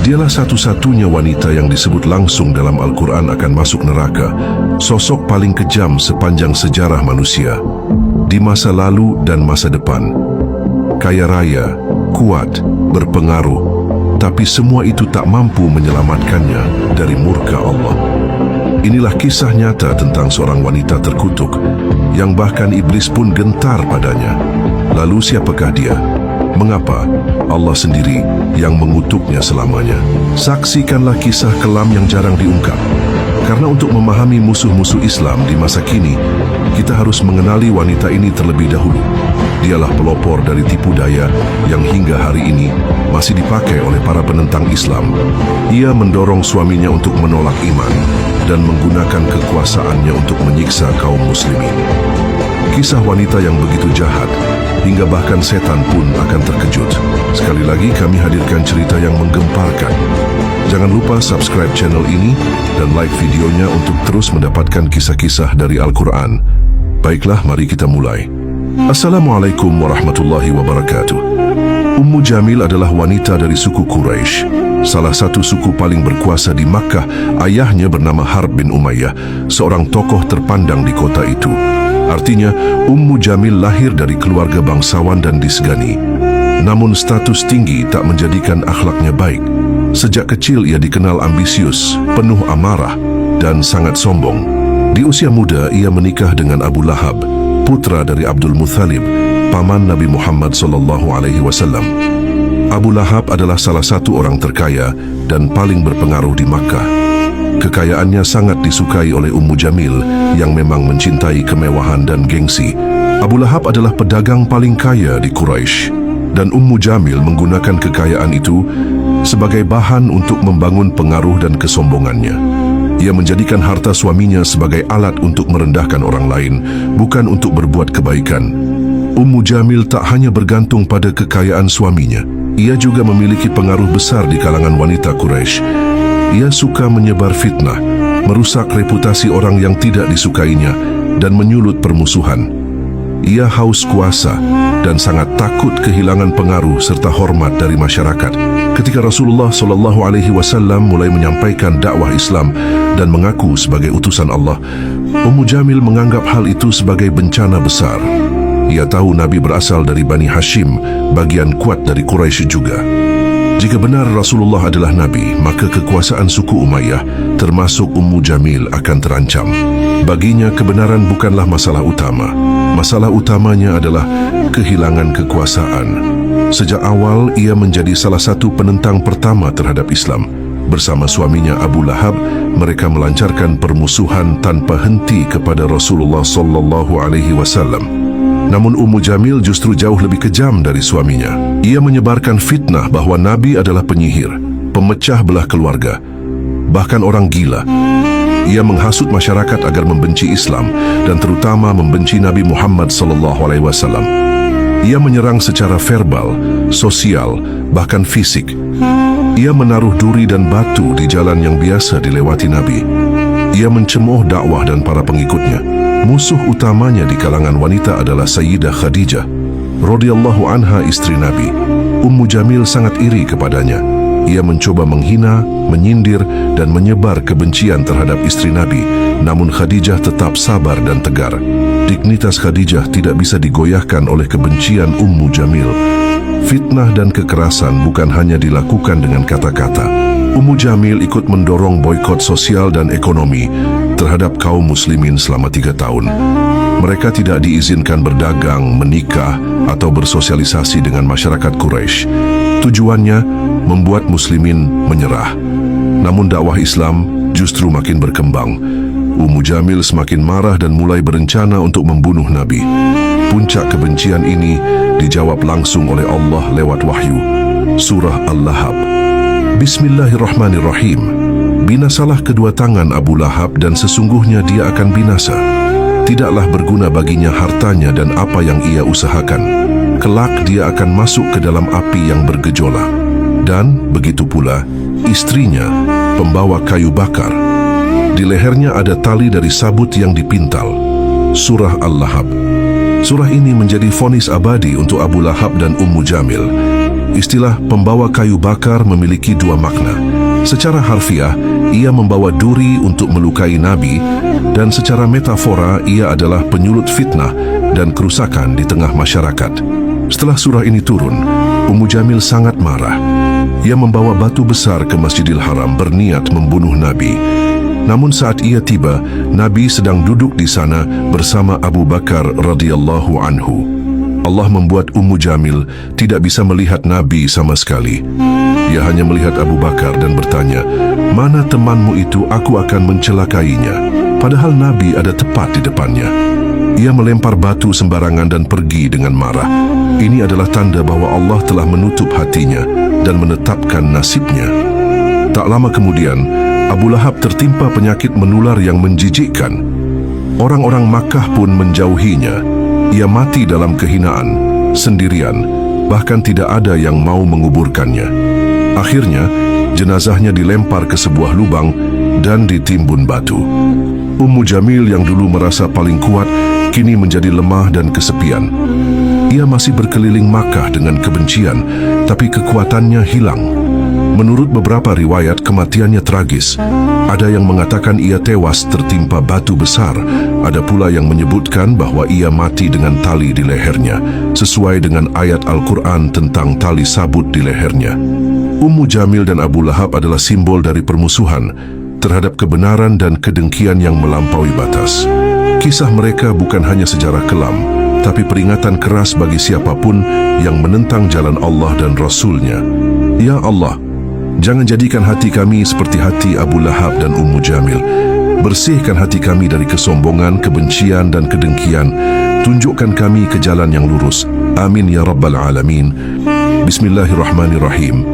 Dialah satu-satunya wanita yang disebut langsung dalam Al-Quran akan masuk neraka, sosok paling kejam sepanjang sejarah manusia, di masa lalu dan masa depan. Kaya raya, kuat, berpengaruh, tapi semua itu tak mampu menyelamatkannya dari murka Allah. Inilah kisah nyata tentang seorang wanita terkutuk, yang bahkan iblis pun gentar padanya. Lalu siapakah dia? Mengapa Allah sendiri yang mengutuknya selamanya? Saksikanlah kisah kelam yang jarang diungkap. Karena untuk memahami musuh-musuh Islam di masa kini, kita harus mengenali wanita ini terlebih dahulu. Dialah pelopor dari tipu daya yang hingga hari ini masih dipakai oleh para penentang Islam. Ia mendorong suaminya untuk menolak iman dan menggunakan kekuasaannya untuk menyiksa kaum muslimin. Kisah wanita yang begitu jahat, hingga bahkan setan pun akan terkejut. Sekali lagi kami hadirkan cerita yang menggemparkan. Jangan lupa subscribe channel ini dan like videonya untuk terus mendapatkan kisah-kisah dari Al-Quran. Baiklah, mari kita mulai. Assalamualaikum warahmatullahi wabarakatuh. Ummu Jamil adalah wanita dari suku Quraisy, salah satu suku paling berkuasa di Makkah. Ayahnya bernama Harb bin Umayyah, seorang tokoh terpandang di kota itu. Artinya, Ummu Jamil lahir dari keluarga bangsawan dan disegani. Namun status tinggi tak menjadikan akhlaknya baik. Sejak kecil ia dikenal ambisius, penuh amarah, dan sangat sombong. Di usia muda ia menikah dengan Abu Lahab, putra dari Abdul Muthalib, paman Nabi Muhammad SAW. Abu Lahab adalah salah satu orang terkaya dan paling berpengaruh di Makkah. Kekayaannya sangat disukai oleh Ummu Jamil yang memang mencintai kemewahan dan gengsi. Abu Lahab adalah pedagang paling kaya di Quraisy, dan Ummu Jamil menggunakan kekayaan itu sebagai bahan untuk membangun pengaruh dan kesombongannya. Ia menjadikan harta suaminya sebagai alat untuk merendahkan orang lain, bukan untuk berbuat kebaikan. Ummu Jamil tak hanya bergantung pada kekayaan suaminya, ia juga memiliki pengaruh besar di kalangan wanita Quraisy. Ia suka menyebar fitnah, merusak reputasi orang yang tidak disukainya, dan menyulut permusuhan. Ia haus kuasa dan sangat takut kehilangan pengaruh serta hormat dari masyarakat. Ketika Rasulullah SAW mulai menyampaikan dakwah Islam dan mengaku sebagai utusan Allah, Ummu Jamil menganggap hal itu sebagai bencana besar. Ia tahu Nabi berasal dari Bani Hashim, bagian kuat dari Quraisy juga. Jika benar Rasulullah adalah Nabi, maka kekuasaan suku Umayyah, termasuk Ummu Jamil, akan terancam. Baginya kebenaran bukanlah masalah utama. Masalah utamanya adalah kehilangan kekuasaan. Sejak awal ia menjadi salah satu penentang pertama terhadap Islam. Bersama suaminya Abu Lahab, mereka melancarkan permusuhan tanpa henti kepada Rasulullah SAW. Namun Ummu Jamil justru jauh lebih kejam dari suaminya. Ia menyebarkan fitnah bahwa Nabi adalah penyihir, pemecah belah keluarga, bahkan orang gila. Ia menghasut masyarakat agar membenci Islam dan terutama membenci Nabi Muhammad SAW. Ia menyerang secara verbal, sosial, bahkan fisik. Ia menaruh duri dan batu di jalan yang biasa dilewati Nabi. Ia mencemooh dakwah dan para pengikutnya. Musuh utamanya di kalangan wanita adalah Sayyidah Khadijah radhiyallahu anha, istri Nabi. Ummu Jamil sangat iri kepadanya. Ia mencoba menghina, menyindir, dan menyebar kebencian terhadap istri Nabi. Namun Khadijah tetap sabar dan tegar. Dignitas Khadijah tidak bisa digoyahkan oleh kebencian Ummu Jamil. Fitnah dan kekerasan bukan hanya dilakukan dengan kata-kata. Ummu Jamil ikut mendorong boikot sosial dan ekonomi terhadap kaum muslimin selama 3 tahun. Mereka tidak diizinkan berdagang, menikah, atau bersosialisasi dengan masyarakat Quraisy. Tujuannya membuat muslimin menyerah. Namun dakwah Islam justru makin berkembang. Ummu Jamil semakin marah dan mulai berencana untuk membunuh Nabi. Puncak kebencian ini dijawab langsung oleh Allah lewat wahyu, surah Al-Lahab. Bismillahirrahmanirrahim. Binasalah kedua tangan Abu Lahab dan sesungguhnya dia akan binasa. Tidaklah berguna baginya hartanya dan apa yang ia usahakan. Kelak dia akan masuk ke dalam api yang bergejolak. Dan begitu pula istrinya, pembawa kayu bakar. Di lehernya ada tali dari sabut yang dipintal. Surah Al-Lahab. Surah ini menjadi vonis abadi untuk Abu Lahab dan Ummu Jamil. Istilah pembawa kayu bakar memiliki dua makna. Secara harfiah, ia membawa duri untuk melukai Nabi, dan secara metafora ia adalah penyulut fitnah dan kerusakan di tengah masyarakat. Setelah surah ini turun, Ummu Jamil sangat marah. Ia membawa batu besar ke Masjidil Haram berniat membunuh Nabi. Namun saat ia tiba, Nabi sedang duduk di sana bersama Abu Bakar radhiyallahu anhu. Allah membuat Ummu Jamil tidak bisa melihat Nabi sama sekali. Ia hanya melihat Abu Bakar dan bertanya, "Mana temanmu itu? Aku akan mencelakainya." Padahal Nabi ada tepat di depannya. Ia melempar batu sembarangan dan pergi dengan marah. Ini adalah tanda bahwa Allah telah menutup hatinya dan menetapkan nasibnya. Tak lama kemudian, Abu Lahab tertimpa penyakit menular yang menjijikkan. Orang-orang Makkah pun menjauhinya. Ia mati dalam kehinaan, sendirian, bahkan tidak ada yang mau menguburkannya. Akhirnya, jenazahnya dilempar ke sebuah lubang dan ditimbun batu. Ummu Jamil yang dulu merasa paling kuat, kini menjadi lemah dan kesepian. Ia masih berkeliling Makkah dengan kebencian, tapi kekuatannya hilang. Menurut beberapa riwayat, kematiannya tragis. Ada yang mengatakan ia tewas tertimpa batu besar. Ada pula yang menyebutkan bahwa ia mati dengan tali di lehernya, sesuai dengan ayat Al-Quran tentang tali sabut di lehernya. Ummu Jamil dan Abu Lahab adalah simbol dari permusuhan terhadap kebenaran dan kedengkian yang melampaui batas. Kisah mereka bukan hanya sejarah kelam, tapi peringatan keras bagi siapapun yang menentang jalan Allah dan Rasul-Nya. Ya Allah, jangan jadikan hati kami seperti hati Abu Lahab dan Ummu Jamil. Bersihkan hati kami dari kesombongan, kebencian dan kedengkian. Tunjukkan kami ke jalan yang lurus. Amin ya Rabbal Alamin. Bismillahirrahmanirrahim.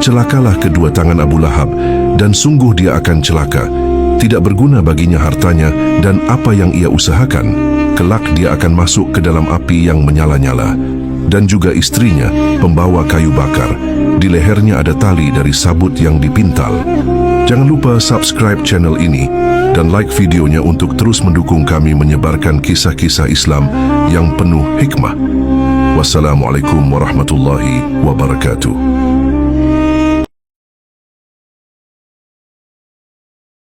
Celakalah kedua tangan Abu Lahab, dan sungguh dia akan celaka. Tidak berguna baginya hartanya dan apa yang ia usahakan. Kelak dia akan masuk ke dalam api yang menyala-nyala. Dan juga istrinya, pembawa kayu bakar. Di lehernya ada tali dari sabut yang dipintal. Jangan lupa subscribe channel ini dan like videonya untuk terus mendukung kami menyebarkan kisah-kisah Islam yang penuh hikmah. Wassalamualaikum warahmatullahi wabarakatuh.